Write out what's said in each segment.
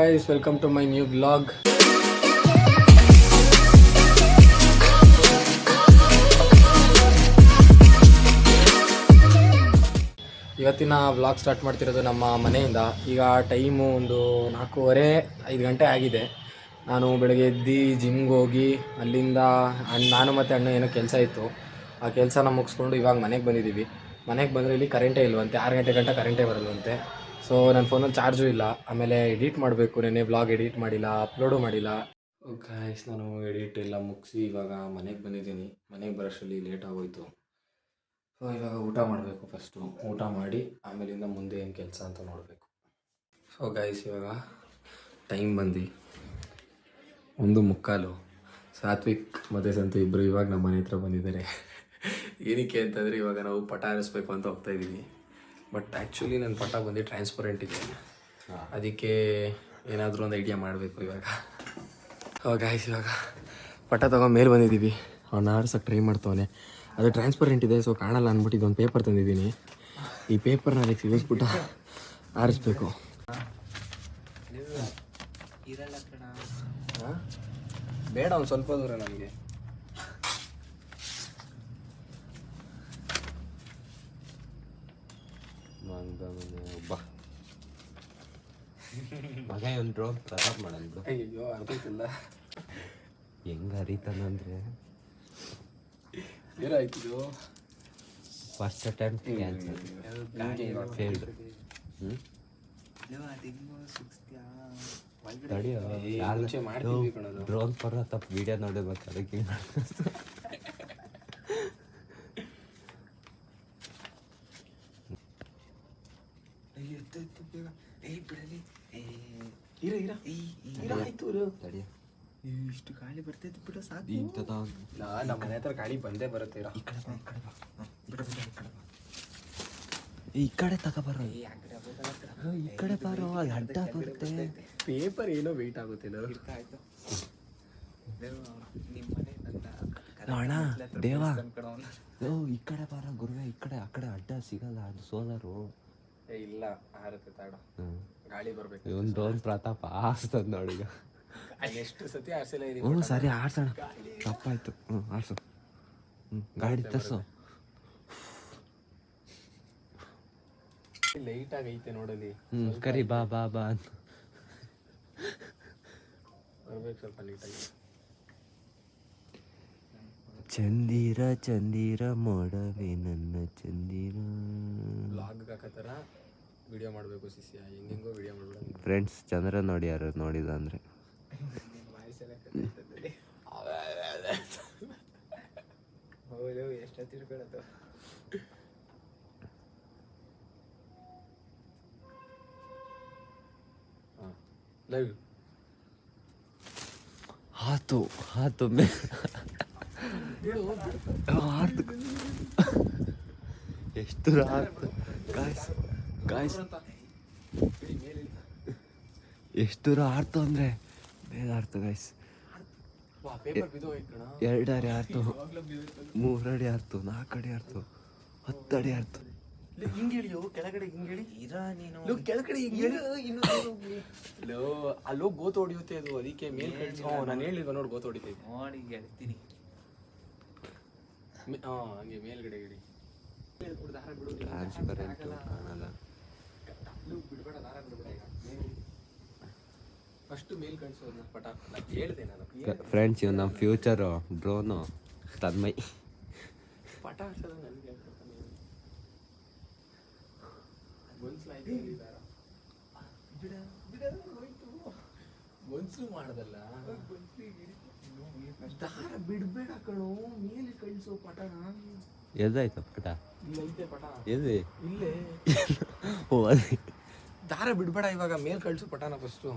guys, welcome to my new vlog. ಇವತ್ತಿನ vlog start ಮಾಡ್ತಿರೋದು ನಮ್ಮ ಮನೆಯಿಂದ. ಈಗ ಟೈಮು ಒಂದು 4:30-5 ಗಂಟೆ ಆಗಿದೆ. ನಾನು ಬೆಳಗ್ಗೆ ಎದ್ದು ಜಿಮ್ಗೆ ಹೋಗಿ ಅಲ್ಲಿಂದ ನಾನು ಮತ್ತು ಅಣ್ಣ ಏನೋ ಕೆಲಸ ಇತ್ತು, ಆ ಕೆಲಸನ ಮುಗಿಸ್ಕೊಂಡು ಇವಾಗ ಮನೆಗೆ ಬಂದಿದ್ದೀವಿ. ಮನೆಗೆ ಬಂದರೆ ಇಲ್ಲಿ ಕರೆಂಟೇ ಇಲ್ವಂತೆ, 6 ಗಂಟೆ ಗಂಟ ಕರೆಂಟೇ ಬರಲ್ವಂತೆ. ಸೊ ನನ್ನ ಫೋನಲ್ಲಿ ಚಾರ್ಜು ಇಲ್ಲ. ಆಮೇಲೆ ಎಡಿಟ್ ಮಾಡಬೇಕು, ನೆನ್ನೆ ವ್ಲಾಗ್ ಎಡಿಟ್ ಮಾಡಿಲ್ಲ, ಅಪ್ಲೋಡು ಮಾಡಿಲ್ಲ. ಗಾಯ್ಸ್, ನಾನು ಎಡಿಟ್ ಎಲ್ಲ ಮುಗಿಸಿ ಇವಾಗ ಮನೆಗೆ ಬಂದಿದ್ದೀನಿ. ಮನೆಗೆ ಬರೋಷ್ಟರಲ್ಲಿ ಲೇಟ್ ಆಗೋಯ್ತು. ಸೊ ಇವಾಗ ಊಟ ಮಾಡಬೇಕು. ಫಸ್ಟು ಊಟ ಮಾಡಿ ಆಮೇಲಿಂದ ಮುಂದೆ ಏನು ಕೆಲಸ ಅಂತ ನೋಡಬೇಕು. ಸೊ ಗಾಯ್ಸ್, ಇವಾಗ ಟೈಮ್ ಬಂದು 1:15. ಸಾತ್ವಿಕ್ ಮತ್ತು ಸಂತು ಇಬ್ಬರು ಇವಾಗ ನಮ್ಮ ಮನೆ ಹತ್ರ ಬಂದಿದ್ದಾರೆ. ಏನಕ್ಕೆ ಅಂತಂದರೆ ಇವಾಗ ನಾವು ಪಟ ಹಾರಿಸ್ಬೇಕು ಅಂತ ಹೋಗ್ತಾಯಿದ್ದೀವಿ. ಬಟ್ ಆ್ಯಕ್ಚುಲಿ ನನ್ನ ಪಟ ಬಂದು ಟ್ರಾನ್ಸ್ಪರೆಂಟ್ ಇದೆ, ಅದಕ್ಕೆ ಏನಾದರೂ ಒಂದು ಐಡಿಯಾ ಮಾಡಬೇಕು ಇವಾಗ. ಗಾಯ್ಸ್, ಇವಾಗ ಪಟ ತೊಗೊಂಡು ಮೇಲೆ ಬಂದಿದ್ದೀವಿ. ಅವ್ನು ಹಾರ್ಸೋಕ್ಕೆ ಟ್ರೈ ಮಾಡ್ತವನೆ. ಅದು ಟ್ರಾನ್ಸ್ಪರೆಂಟ್ ಇದೆ, ಸೊ ಕಾಣಲ್ಲ ಅಂದ್ಬಿಟ್ಟು ಇದೊಂದು ಪೇಪರ್ ತಂದಿದ್ದೀನಿ. ಈ ಪೇಪರ್ನ ಅದಕ್ಕೆ ಸಿಗಿಸ್ಬಿಟ್ಟು ಆರಿಸ್ಬೇಕು. ಬೇಡ, ಒಂದು ಸ್ವಲ್ಪ ದೂರ ನಮಗೆ. ಮಗ ಒಂದು ಡ್ರೋನ್ ಪ್ರಸಾದ್ ಮಾಡೋದು. ಅಯ್ಯೋ, ಅರ್ಧಕ್ಕಿಲ್ಲ. ಹೆಂಗೆ ಹರಿತಾನಂದ್ರೆ ಏನಾಯ್ತಿದು? First attempt cancel, failed. Drone ಪರ ತಪ್ಪು ವಿಡಿಯೋ ನೋಡಿರ್ಬೇಕು, ಅದಕ್ಕೆ ಇಷ್ಟು ಗಾಳಿ ಬರ್ತೈತೆ ಬಿಡ, ಸಾಕು. ನಮ್ಮ ಮನೆ ಹತ್ರ ಗಾಳಿ ಬಂದೇ ಬರುತ್ತೆ. ಈ ಕಡೆ ತಗೋಬಾರೋ, ಈ ಕಡೆ ಬಾರೋ, ಅಲ್ಲಿ ಅಡ್ಡ ಬರುತ್ತೆ. ಪೇಪರ್ ಏನೋ ವೆಯ್ಟ್ ಆಗುತ್ತೆ. ಅಣ್ಣ ದೇವ, ಈ ಕಡೆ ಬಾರ ಗುರುವೆ, ಈ ಕಡೆ. ಆ ಕಡೆ ಅಡ್ಡ ಸಿಗಲ್ಲ, ಅದು ಸೋಲಾರು. ಇಲ್ಲ, ಆರುತ್ತೆ ತಾಡ, ಗಾಳಿ ಬರ್ಬೇಕು. ಒಂದು ಡ್ರೋನ್ ಪ್ರತಾಪ ಆರಿಸ್ತದ ನೋಡಿ. ಈಗ ಎಷ್ಟು ಸತಿ ಆರ್ಸಿಲ್ಲ. ಹ್ಞೂ ಸರಿ, ಆರ್ಸೋಣ. ತಪ್ಪಾಯ್ತು. ಆರ್ಸು. ಗಾಡಿ ತರ್ಸು. ಲೈಟ್ ಆಗೈತೆ ನೋಡಲಿ. ಕರಿ ಬಾ ಬಾ ಬಾ ಅಂತ ಬರ್ಬೇಕು ಸ್ವಲ್ಪ ಲೈಟಾಗಿ. ಚಂದಿರ ಚಂದಿರ ಮೋಡವೇ ನನ್ನ ಚಂದಿರ. ಬ್ಲಾಗ್ ಹಾಕತ್ತರ ವಿಡಿಯೋ ಮಾಡಬೇಕು ಶಿಷ್ಯ, ಹೆಂಗೆಂಗೋ ವಿಡಿಯೋ ಮಾಡ್ಬಿಡೋದು. ಫ್ರೆಂಡ್ಸ್, ಚಂದ್ರ ನೋಡಿ, ಯಾರು ನೋಡಿದ ಅಂದರೆ ಎಷ್ಟು ತಿಳ್ಕೊಳ್ಳೋದು. ಲೈವ್ ಆತು ಆತು ಆರ್ತು. ಎಷ್ಟು ಆರ್ತು ಗಾಯ್ಸ್, ಗಾಯ್ಸ್ ಎಷ್ಟು ಆರ್ತು ಅಂದರೆ ಬೇಗ ಆರ್ತು ಗಾಯ್ಸ್. 2 ಅಡಿ ಆರ್ತು, 3 ಅಡಿ ಆರ್ತು, 4 ಅಡಿ ಆರ್ತು, 10 ಅಡಿ ಆರ್ತು. ಹಿಂಗೇಳಿಯೋ ಕೆಳಗಡೆ, ಹಿಂಗೇಳಿ ಕೆಳಗಡೆ ಅಲ್ಲೋ ಗೋತು ಹೊಡಿಯುತ್ತೆ ಅದು, ಅದಕ್ಕೆ ಮೇಲ್ ಕಳಿಸಿ. ನಾನು ಹೇಳಿಲ್ವ ನೋಡಿ, ಗೋತು ಹೊಡಿತೈತೆ ನೋಡಿ ಹೇಳ್ತೀನಿ. ಹಂಗೆ ಮೇಲ್ಗಡೆ ಹೇಳಿ. ಟ್ರಾನ್ಸ್ಪರೆಂಟು ಕಾಣಲ್ಲ. ಫಸ್ಟ್ ಮೇಲ್ ಕಳಿಸೋದು ಪಟ ಹೇಳ್ದೆ ನಾನು. ಫ್ರೆಂಡ್ಸ್, ಇವ್ ನಮ್ಮ ಫ್ಯೂಚರು ಡ್ರೋನು ತನ್ಮಯ್. ಪಟ ಹಾಕ್ಸೋದು ನನಗೆ ಮನ್ಸು ಮಾಡದಲ್ಲ. ದಾರ ಬಿಡ್ಬೇಡ ಕಣೋ, ಮೇಲೆ ಕಳಿಸೋ ಪಟನ. ಎದಾಯ್ತು ಪಟ? ಇಲ್ಲೈತೆ ಪಟ. ಎದೆ? ಇಲ್ಲೇ. ಓ, ಅದೇ. ದಾರ ಬಿಡ್ಬೇಡ, ಇವಾಗ ಮೇಲ್ ಕಳಿಸೋ ಪಟನ ಫಸ್ಟು.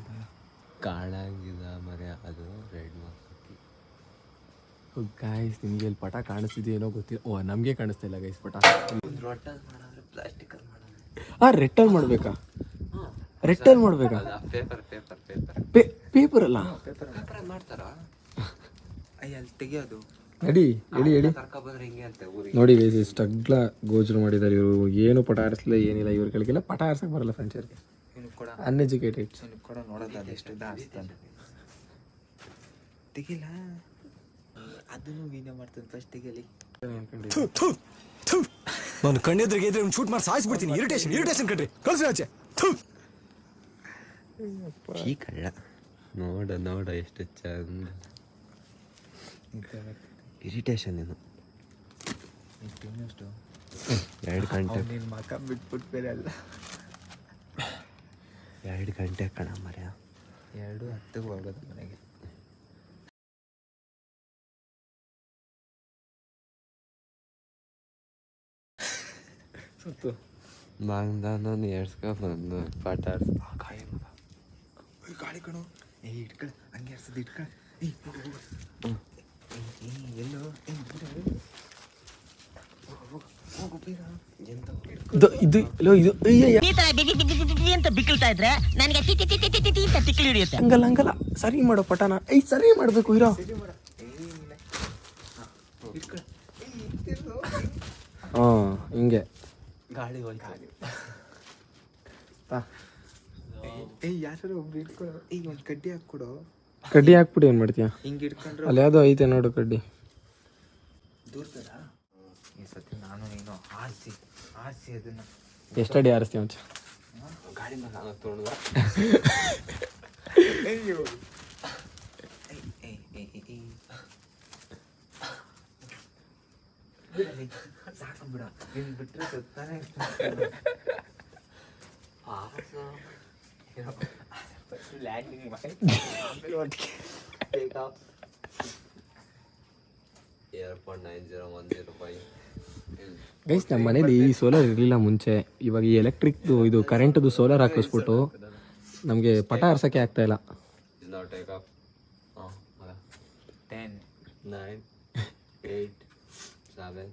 ಕಾಣಂಗಿಲ್ಲ ಮರೆ, ಅದು ರೆಡ್ ಮಾರ್ಕ್. ಗಾಯ್ಸ್, ನಿಮ್ಗೆ ಇಲ್ಲಿ ಪಟ ಕಾಣಿಸ್ತಿದೆಯೇನೋ ಗೊತ್ತಿಲ್ಲ. ಓ, ನಮಗೆ ಕಾಣಿಸ್ತಾ ಇಲ್ಲ ಗೈಸ್ ಪಟ. ರೆಟ್ಟಲ್ ಮಾಡ್ಬೇಕಾ? ರೆಟ್ಟಲ್ ಮಾಡ್ಬೇಕಾ? ಪೇಪರ್ ಅಲ್ಲ, ಪೇಪರ್ ಮಾಡ್ತಾರಾ? ಅಲ್ಲಿ ತೆಗಿಯೋದು. ನಡಿ ಹೇಳಿ ಹೇಳಿ. ಹಿಂಗೆ ಅಂತ ನೋಡಿ ಗೈಸ್, ಇಷ್ಟಗ್ಲ ಗೋಚರ ಮಾಡಿದ್ದಾರೆ ಇವರು. ಏನು ಪಟ ಆರಿಸಲಿಲ್ಲ, ಏನಿಲ್ಲ. ಇವ್ರ ಕೆಳಗೆಲ್ಲ ಪಟ ಆರ್ಸಕ್ಕೆ ಬರಲ್ಲ ಫ್ರೆಂಡ್ಸ್. ಇವ್ರಿಗೆ ಕೊಡ ಅನ್ಎಜುಕೇಟೆಡ್. ಕೊಡ ನೋಡೋದು ಅದೆಷ್ಟು ದಾಸ್ತಾನೆ ತೆಗಿಲ್ಲ. ಅದನ್ನು ವೀಡಿಯೋ ಮಾಡ್ತಾನೆ ಫಸ್ಟ್ ತೆಗಿಲಿ. ನಾನು ಕಣ್ಣೆದ್ರಿಗೆ ಇದ್ರೆ ಶೂಟ್ ಮಾಡಿ ಸಾಯಿಸ್ಬಿಡ್ತೀನಿ. ಇರಿಟೇಷನ್ ಕಣ್ರಿ, ಕಳ್ಸಿ ಆಚೆ. ಈ ಕಳ್ಳ ನೋಡ ಎಷ್ಟು ಚಂದ. ಇರಿಟೇಷನ್ ಏನು 2 ಗಂಟೆ ನಿನ್ನ ಮಕ್ಕ ಬಿಟ್ಬಿಟ್ಟು ಬೇರೆ ಅಲ್ಲ. 2 ಗಂಟೆ ಕಣ ಮರ್ಯ. 2:10 ಹೋಗೋದು ಮನೆಗೆ. ಸುತ್ತು ನಾನು ಎಡ್ಸ್ಕೊಂಡ್ಬಂದು ಪಟಾಡ್ಸ. ಗಾಳಿ ಕಣು. ಇಟ್ಕೊಳ ಹಂಗೆ ಎರ್ಸದು ಇಟ್ಕೊಳ. ಎಲ್ಲೋ ಹೋಗು ಬೇಗ. ಇದು ಅಂತ ಬಿಕ್ಕಳ್ತಾ ಇದ್ರೆ ನನಗೆ ತಿಕ್ಕಿ ಹಿಡಿಯುತ್ತೆ. ಹಂಗಲ್ಲ ಸರಿ ಮಾಡೋ ಪಟಾನ. ಸರಿ ಮಾಡ್ಬೇಕು ಇರೋ. ಇಟ್ಕೊಳ. ಹಿಂಗೆ ಗಾಳಿ ಹೋಯ್ತು. ಯಾರು ಒಬ್ರು ಇಟ್ಕೊಳ. ಒಂದು ಕಡ್ಡಿ ಹಾಕ್ಕೊಡು. ಕಡ್ಡಿ ಹಾಕ್ಬಿಟ್ಟು ಏನು ಮಾಡ್ತೀಯ? ಹಿಂಗೆ ಇಟ್ಕೊಂಡ್ರೆ ಅಲ್ಲಿ ಯಾವುದೋ ಐತೆ ನೋಡು ಕಡ್ಡಿ. ದೂರ್ತದ. ಈ ಸತಿ ನಾನು ನೀನು ಆರಿಸಿ ಅದನ್ನ ಎಷ್ಟಡಿ ಆರಿಸ್ತೀವಿ ಅಂತ ಗಾಡಿ ಮೇಲೆ ನಾನು ತೊಗೊಂಡು ಸಾಕು ಬಿಡ. ಬಿಟ್ಟರೆ ಸತ್ತಾನೆ. ಲ್ಯಾಂಡಿಂಗ್ ಮಾಡಿ ಟೇಕ್ ಆಫ್. ಏರ್ಪೋರ್ಟ್ 9010 ಗೈಸ್, ನಮ್ಮ ಮನೇಲಿ ಈ ಸೋಲಾರ್ ಇರಲಿಲ್ಲ ಮುಂಚೆ. ಇವಾಗ ಈ ಎಲೆಕ್ಟ್ರಿಕ್ದು ಇದು ಕರೆಂಟ್ದು ಸೋಲಾರ್ ಹಾಕಿಸ್ಬಿಟ್ಟು ನಮಗೆ ಪಟ ಆರ್ಸೋಕ್ಕೆ ಆಗ್ತಾ ಇಲ್ಲ. Is not take off. 10 9 8 7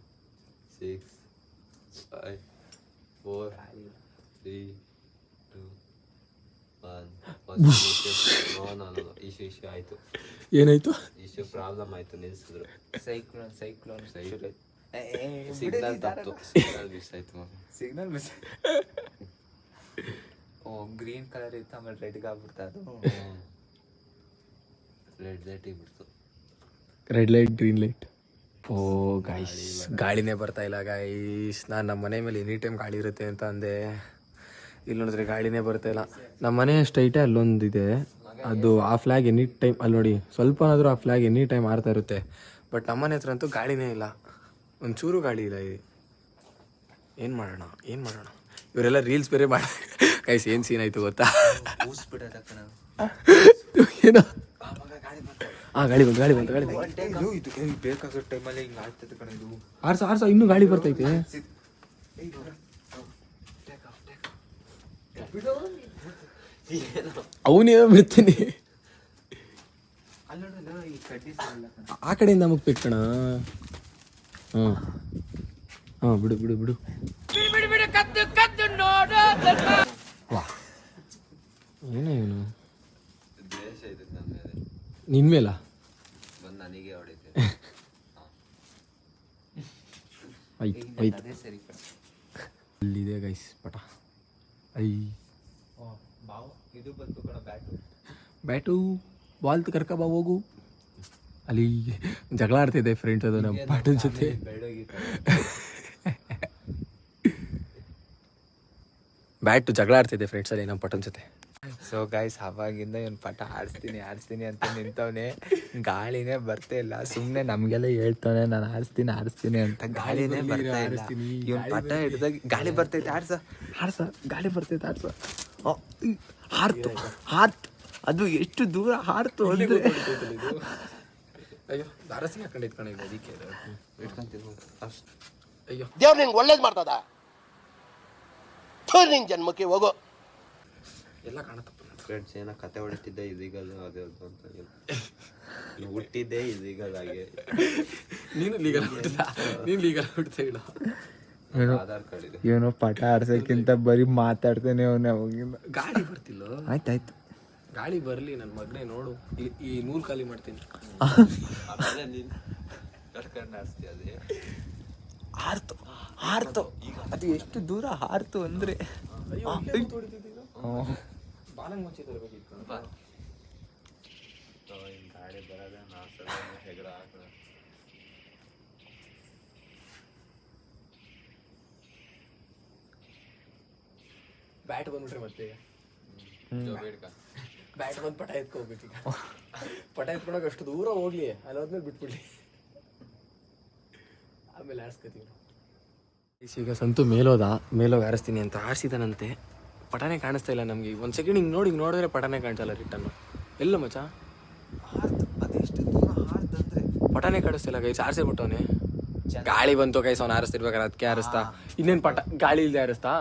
6 5 4 3 2 1. No issue ಆಯ್ತು. ಏನಾಯ್ತು? ಇಶ್ಯೂ ಪ್ರಾಬ್ಲಮ್ ಆಯ್ತು. ನಿಲ್ಸಿದ್ರು. ಸೈಕ್ಲೋನ್ ಸಿಗ್ನಲ್ ತಪ್ಪು. ಸಿಗ್ನಲ್ ಮಿಸ್ ಆಯ್ತು. Signal miss. ಗ್ರೀನ್ ಕಲರ್ ಇತ್ತು, ಆಮೇಲೆ ರೆಡ್ಗೆ ಆಗ್ಬಿಡ್ತಾ. ಅದು ರೆಡ್ ಲೈಟಿಗೆ ಬಿಡ್ತು. Red light green light. Oh guys, ಗಾಳಿನೇ ಬರ್ತಾ ಇಲ್ಲ ಗೈಸ್. ನಾನು ನಮ್ಮ ಮನೆ ಮೇಲೆ ಎನಿ ಟೈಮ್ ಗಾಳಿ ಇರುತ್ತೆ ಅಂತ ಅಂದೆ. ಇಲ್ಲಿ ನೋಡಿದ್ರೆ ಗಾಳಿನೇ ಬರ್ತಾ ಇಲ್ಲ. ನಮ್ಮ ಮನೆ ಸ್ಟ್ರೈಟೇ ಅಲ್ಲೊಂದಿದೆ, ಅದು ಆ ಫ್ಲ್ಯಾಗ್ ಎನಿ ಟೈಮ್ ಅಲ್ಲಿ ನೋಡಿ, ಸ್ವಲ್ಪನಾದರೂ ಆ ಫ್ಲ್ಯಾಗ್ ಎನಿ ಟೈಮ್ ಆರ್ತಾ ಇರುತ್ತೆ. ಬಟ್ ನಮ್ಮನೆ ಹತ್ರ ಅಂತೂ ಗಾಳಿನೇ ಇಲ್ಲ, ಒಂಚೂರು ಗಾಳಿ ಇಲ್ಲ. ಏನು ಮಾಡೋಣ ಇವರೆಲ್ಲ ರೀಲ್ಸ್ ಬೇರೆ ಮಾಡಿ ಗೈಸ್. ಏನು ಸೀನ್ ಆಯಿತು ಗೊತ್ತಾ? ಏನೋ ಗಾಳಿ ಬಂತು. ಬೇಕಾಗೋ ಟೈಮಲ್ಲಿ ಹಿಂಗೆ ಆಗ್ತದೆ ಕಣ. ಇದು ಆರ್ಸ ಇನ್ನೂ ಗಾಳಿ ಬರ್ತೈತೆ. ಅವನೇನೋ ಬಿಡ್ತೀನಿ. ಆ ಕಡೆಯಿಂದ ಮುಗ್ಬೇಕು ಕಣ. ಬಿಡು. ವಾ, ಏನೋ ಇವನು ದೇಶ ಇದೆ ನನ್ನ ಮೇಲೆ. ನಿನ್ ಮೇಲ ಬಂದು ನನಗೆ ಹೊಡಿತೆ. ಅದೇ ಸರಿ ಕಣ. ಅಲ್ಲಿದೆ ಗೈಸ್ ಪಟ. ಇದು ಬಂತು ಕಣ ಬ್ಯಾಟು ಬಾಲ್ ಕರ್ಕ ಬಾ ಹೋಗು. ಅಲ್ಲಿ ಜಗಳ ಆಡ್ತಿದ್ದೆ ಫ್ರೆಂಡ್ಸ್ ಅದು ನಮ್ಮ ಪಾಟನ್ ಜೊತೆ. ಬ್ಯಾಟು ಜಗಳ ಆಡ್ತಿದ್ದೆ ಫ್ರೆಂಡ್ಸ್ ಅಲ್ಲಿ ನಮ್ಮ ಪಟನ್ ಜೊತೆ. ಸೊ ಗೈಸ್, ಅವಾಗಿಂದ ಇವನು ಪಟ ಆಡಿಸ್ತೀನಿ ಅಂತ ನಿಂತವನೆ. ಗಾಳಿನೇ ಬರ್ತಾ ಇಲ್ಲ. ಸುಮ್ಮನೆ ನಮಗೆಲ್ಲ ಹೇಳ್ತಾನೆ ನಾನು ಆಡಿಸ್ತೀನಿ ಅಂತ. ಗಾಳಿನೇ ಬರ್ತಾ ಇಲ್ಲ. ಇವನು ಪಟ ಹಿಡ್ದಾಗ ಗಾಳಿ ಬರ್ತೈತೆ, ಆಡ್ಸ ಗಾಳಿ ಬರ್ತೈತೆ, ಆಡ್ಸ. ಹಾರ್ತು ಅದು ಎಷ್ಟು ದೂರ ಹಾರ್ತು ಅಂದ್ರೆ. ಅಯ್ಯೋ, ದಾರಸಿ ಹಾಕೊಂಡಿದ್ ಕಣ ಇದು, ಅದಕ್ಕೆ ಅಯ್ಯೋ. ದೇವ್ರು ನಿಂಗೆ ಒಳ್ಳೇದು ಮಾಡ್ತದ. ನಿಂಗೆ ಜನ್ಮಕ್ಕೆ ಹೋಗೋ ಎಲ್ಲ ಕಾಣತ್ತಪ್ಪ. ಫ್ರೆಂಡ್ಸ್ ಏನೋ ಕತೆ ಹೊಡಿತಿದ್ದೆ, ಇದೀಗದು ಅದೇ ಅಂತ ಹುಟ್ಟಿದ್ದೆ ಇದೀಗದಾಗೆ. ನೀನು ಲೀಗಲ್ ಹುಡ್ತಾ ಇಲ್ಲ. ಆಧಾರ್ ಕಾರ್ಡ್ ಇದೆ. ಇವನು ಪಟ ಆಡ್ಸೋಕ್ಕಿಂತ ಬರೀ ಮಾತಾಡ್ತಾನೆ ಅವನು ಅವಾಗಿಂದ. ಗಾಳಿ ಬರ್ತಿಲ್ಲ. ಆಯ್ತಾಯ್ತು, ಗಾಳಿ ಬರಲಿ ನನ್ನ ಮಗನೇ. ನೋಡು, ಈ ನೂರು ಖಾಲಿ ಮಾಡ್ತೀನಿ. ಆಮೇಲೆ ನೀನು ಕಟ್ಕೊಂಡು ಆಡ್ಸ್ತೀಯ. ಅದೇ ಹಾರ್ತು ಅದು ಎಷ್ಟು ದೂರ ಹಾರ್ತು ಅಂದ್ರೆ. ಕಾಲಂಗ್ ಮುಂಚೆ ತರಬೇಕಿತ್ತು. ಗಾಡಿ ಬರೋದ ಹೆಗಡ ಹಾಕೋಣ. ಬ್ಯಾಟ್ ಬಂದ್ಬಿಟ್ರೆ ಮತ್ತೆ ಬ್ಯಾಟ್ ಬಂದು ಪಟ ಎತ್ಕೋಗ್ಬೇಕು ಈಗ. ಪಟ ಎತ್ಕೊಂಡೋಗಿ ಅಷ್ಟು ದೂರ ಹೋಗ್ಲಿ, ಅಲ್ಲಿ ಹೋದ್ಮೇಲೆ ಬಿಟ್ಬಿಡ್ಲಿ, ಆಮೇಲೆ ಆರಿಸ್ಕೊತೀವಿ. ಈಗ ಸಂತು ಮೇಲೋಗಿ ಆರಿಸ್ತೀನಿ ಅಂತ ಆರಿಸಿದಾನಂತೆ. ಪಟಾನೇ ಕಾಣಿಸ್ತಾ ಇಲ್ಲ ನಮಗೆ. ಒಂದು ಸೆಕೆಂಡ್ ಹಿಂಗೆ ನೋಡಿದ್ರೆ ಪಟಾನೇ ಕಾಣಿಸಲ್ಲ ರಿಟರ್ನು. ಎಲ್ಲ ಮಚ್ಚ ಅದೆಷ್ಟು ದೂರ ಹಾರ್ದಂದ್ರೆ ಪಟಾನೇ ಕಾಣಿಸ್ತಿಲ್ಲ ಗೈಸ್. ಆರಿಸೇ ಬಿಟ್ಟವನೆ. ಗಾಳಿ ಬಂತು ಗೈಸ್, ಅವ್ನು ಆರಿಸ್ತಿರ್ಬೇಕಾರೆ ಅದಕ್ಕೆ ಆರಿಸ್ತಾ. ಇನ್ನೇನು ಪಟ ಗಾಳಿ ಇಲ್ಲದೆ ಆರಿಸ್ತಾ?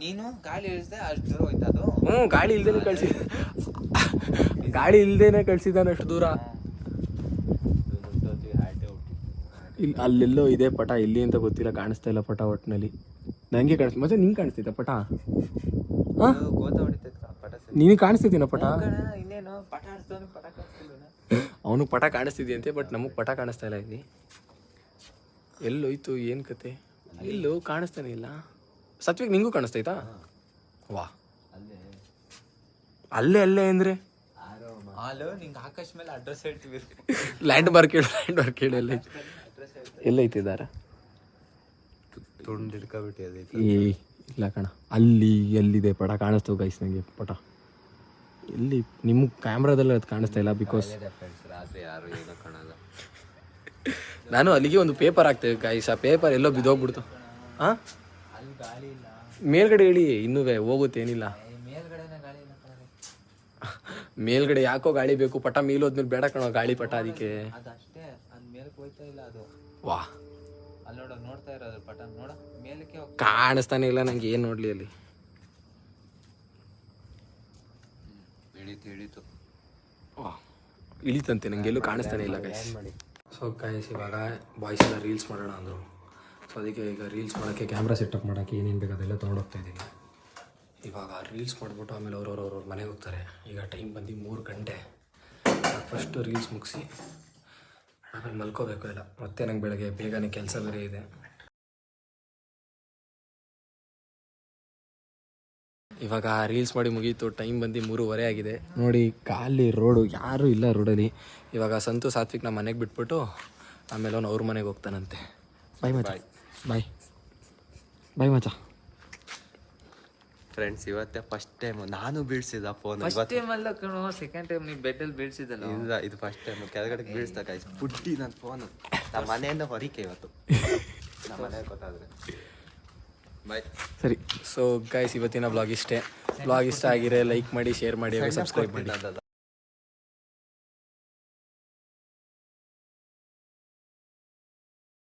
ನೀನು ಗಾಳಿ ಇಳಿಸ್ದೆ ಅಷ್ಟು ದೂರ ಹೋಯ್ತಾ ಅದು? ಗಾಳಿ ಇಲ್ದೇನೆ ಗಾಳಿ ಇಲ್ದೇನೆ ಕಳ್ಸಿದ್ದಾನೆ ಅಷ್ಟು ದೂರ. ಇಲ್ಲಿ ಅಲ್ಲೆಲ್ಲೋ ಇದೆ ಪಟ, ಇಲ್ಲಿ ಅಂತ ಗೊತ್ತಿಲ್ಲ, ಕಾಣಿಸ್ತಾ ಇಲ್ಲ ಪಟ ಒಟ್ಟಿನಲ್ಲಿ. ನನಗೆ ಕಾಣಿಸ್ತು ಮತ್ತೆ. ನಿಂಗೆ ಕಾಣಿಸ್ತೈತ ಪಟ? ಗೋತ ಹೊಡಿತೈತ ಪಟ. ನೀನು ಕಾಣಿಸ್ತಿದ್ದೀನ ಪಟ? ಇನ್ನೇನು ಪಟ ಆಡ್ಸ್ತಾನೆ, ಪಟ ಕಾಣಿಸ್ತಿಲ್ಲ. ಅವನು ಪಟ ಕಾಣಿಸ್ತಿದ್ಯಂತೆ, ಬಟ್ ನಮಗೆ ಪಟ ಕಾಣಿಸ್ತಾ ಇಲ್ಲ. ಇಲ್ಲಿ ಎಲ್ಲೋಯ್ತು ಏನು ಕತೆ? ಎಲ್ಲೋ ಕಾಣಿಸ್ತಾನೆ ಇಲ್ಲ. ಸತ್ವಿಕ್ ನಿಂಗೂ ಕಾಣಿಸ್ತೈತಾ? ವಾ, ಅಲ್ಲೇ ಅಂದರೆ ಹಲೋ, ನಿಂಗೆ ಆಕಾಶ ಮೇಲೆ ಅಡ್ರೆಸ್ ಹೇಳ್ತೀವಿ. ಲ್ಯಾಂಡ್ ಮಾರ್ಕ್ ಹೇಳು. ಎಲ್ಲೈತಿ ದಾರ? ತುಂಡು ಹಿಡ್ಕೊಬಿಟ್ಟು ಇಲ್ಲ ಕಣ, ಅಲ್ಲಿ ಎಲ್ಲಿದೆ ಪಟ ಕಾಣಿಸ್ತವೆ ಗೈಸ್ ನನಗೆ. ಪಟ ಎಲ್ಲಿ ನಿಮ್ಮ ಕ್ಯಾಮ್ರಾದಲ್ಲಿ ಅದು ಕಾಣಿಸ್ತಾ ಇಲ್ಲ. ಬಿಕಾಸ್ ರಾತ್ರಿ ಯಾರು ಏನೋ ಕಾಣಲ್ಲ. ನಾನು ಅಲ್ಲಿಗೆ ಒಂದು ಪೇಪರ್ ಹಾಕ್ತೇವೆ ಗೈಸ್. ಆ ಪೇಪರ್ ಎಲ್ಲೋ ಬಿದ್ದೋಗ್ಬಿಡ್ತು. ಹಾಂ, ಅಲ್ಲಿ ಗಾಳಿ ಇಲ್ಲ. ಮೇಲ್ಗಡೆ ಹೇಳಿ, ಇನ್ನೂ ಹೋಗುತ್ತೆ, ಏನಿಲ್ಲ. ಮೇಲ್ಗಡೆನೇ ಗಾಳಿ ಇಲ್ಲ. ಮೇಲ್ಗಡೆ ಯಾಕೋ ಗಾಳಿ ಬೇಕು. ಪಟ ಮೇಲೋದ್ಮೇಲೆ ಬೇಡ ಕಣೋ ಗಾಳಿ ಪಟ. ಅದಕ್ಕೆ ಅದಷ್ಟೇ, ಅದು ಮೇಲಕ್ಕೆ ಹೋಯ್ತಾ ಇಲ್ಲ ಅದು. ವಾ, ಅಲ್ಲಿ ನೋಡ್ತಾ ಇರೋದು ಪಟ ನೋಡ, ಮೇಲಕ್ಕೆ ಕಾಣಿಸ್ತಾನೆ ಇಲ್ಲ ನಂಗೆ. ಏನು ನೋಡ್ಲಿ ಅಲ್ಲಿ? ಇಳಿತು. ವಾ, ಇಳಿತಂತೆ. ನಂಗೆ ಎಲ್ಲೂ ಕಾಣಿಸ್ತಾನೆ ಇಲ್ಲ ಗೈಸ್. ಸೊ ಗೈಸ್, ಇವಾಗ ಬಾಯ್ಸ್ ಎಲ್ಲ ರೀಲ್ಸ್ ಮಾಡೋಣ ಅಂದರು. ಸೊ ಅದಕ್ಕೆ ಈಗ ರೀಲ್ಸ್ ಮಾಡೋಕ್ಕೆ ಕ್ಯಾಮ್ರಾ ಸೆಟಪ್ ಮಾಡೋಕ್ಕೆ ಏನೇನು ಬೇಕು ಅದೆಲ್ಲ ತೊಗೊಂಡೋಗ್ತಾ ಇದ್ದೀನಿ. ಇವಾಗ ರೀಲ್ಸ್ ಮಾಡಿಬಿಟ್ಟು ಆಮೇಲೆ ಅವ್ರವ್ರ ಮನೆಗೆ ಹೋಗ್ತಾರೆ. ಈಗ ಟೈಮ್ ಬಂದು 3 ಗಂಟೆ. ಫಸ್ಟು ರೀಲ್ಸ್ ಮುಗಿಸಿ ಆಮೇಲೆ ಮಲ್ಕೋಬೇಕು ಇಲ್ಲ. ಮತ್ತೆ ನಂಗೆ ಬೆಳಗ್ಗೆ ಬೇಗನೆ ಕೆಲಸ ಬೇರೆ ಇದೆ. ಇವಾಗ ರೀಲ್ಸ್ ಮಾಡಿ ಮುಗೀತು. ಟೈಮ್ ಬಂದು 3:30 ಆಗಿದೆ. ನೋಡಿ, ಖಾಲಿ ರೋಡು, ಯಾರೂ ಇಲ್ಲ ರೋಡಲ್ಲಿ. ಇವಾಗ ಸಂತು ಸಾತ್ವಿಕ್ ನಮ್ಮ ಮನೆಗೆ ಬಿಟ್ಬಿಟ್ಟು ಆಮೇಲೆ ಅವ್ನು ಅವ್ರ ಮನೆಗೆ ಹೋಗ್ತಾನಂತೆ. ಬಾಯ್ ಮಚ್ಚ. ಬಾಯ್ ಮಚ್ಚ. ಫ್ರೆಂಡ್ಸ್, ಇವತ್ತೇ ಫಸ್ಟ್ ಟೈಮ್ ನಾನು ಬೀಳ್ಸಿದ ಫೋನ್. ಫಸ್ಟ್ ಟೈಮ್ ಅಲ್ಲ ಕಣೋ, ಸೆಕೆಂಡ್ ಟೈಮ್ ನೀವು ಬೆಡ್ಡಲ್ಲಿ ಬೀಳ್ಸಿದಲ್ಲ. ಇಲ್ಲ, ಇದು ಫಸ್ಟ್ ಟೈಮ್ ಕೆಳಗಡೆ ಬೀಳ್ಸ್ತಾ ಗೈಸ್. ಪುಟ್ಟಿ ನನ್ನ ಫೋನು ನಮ್ಮ ಮನೆಯಿಂದ ಹೊರಿಕೆ ಇವತ್ತು. ನಮ್ಮ ಮನೆಗೆ ಗೊತ್ತಾದ್ರೆ ಬಾಯ್. ಸರಿ. ಸೊ ಗೈಸ್, ಇವತ್ತಿನ ಬ್ಲಾಗ್ ಇಷ್ಟೇ. ಬ್ಲಾಗ್ ಇಷ್ಟ ಆಗಿರೆ ಲೈಕ್ ಮಾಡಿ, ಶೇರ್ ಮಾಡಿ, ಸಬ್ಸ್ಕ್ರೈಬ್ ಮಾಡಿ.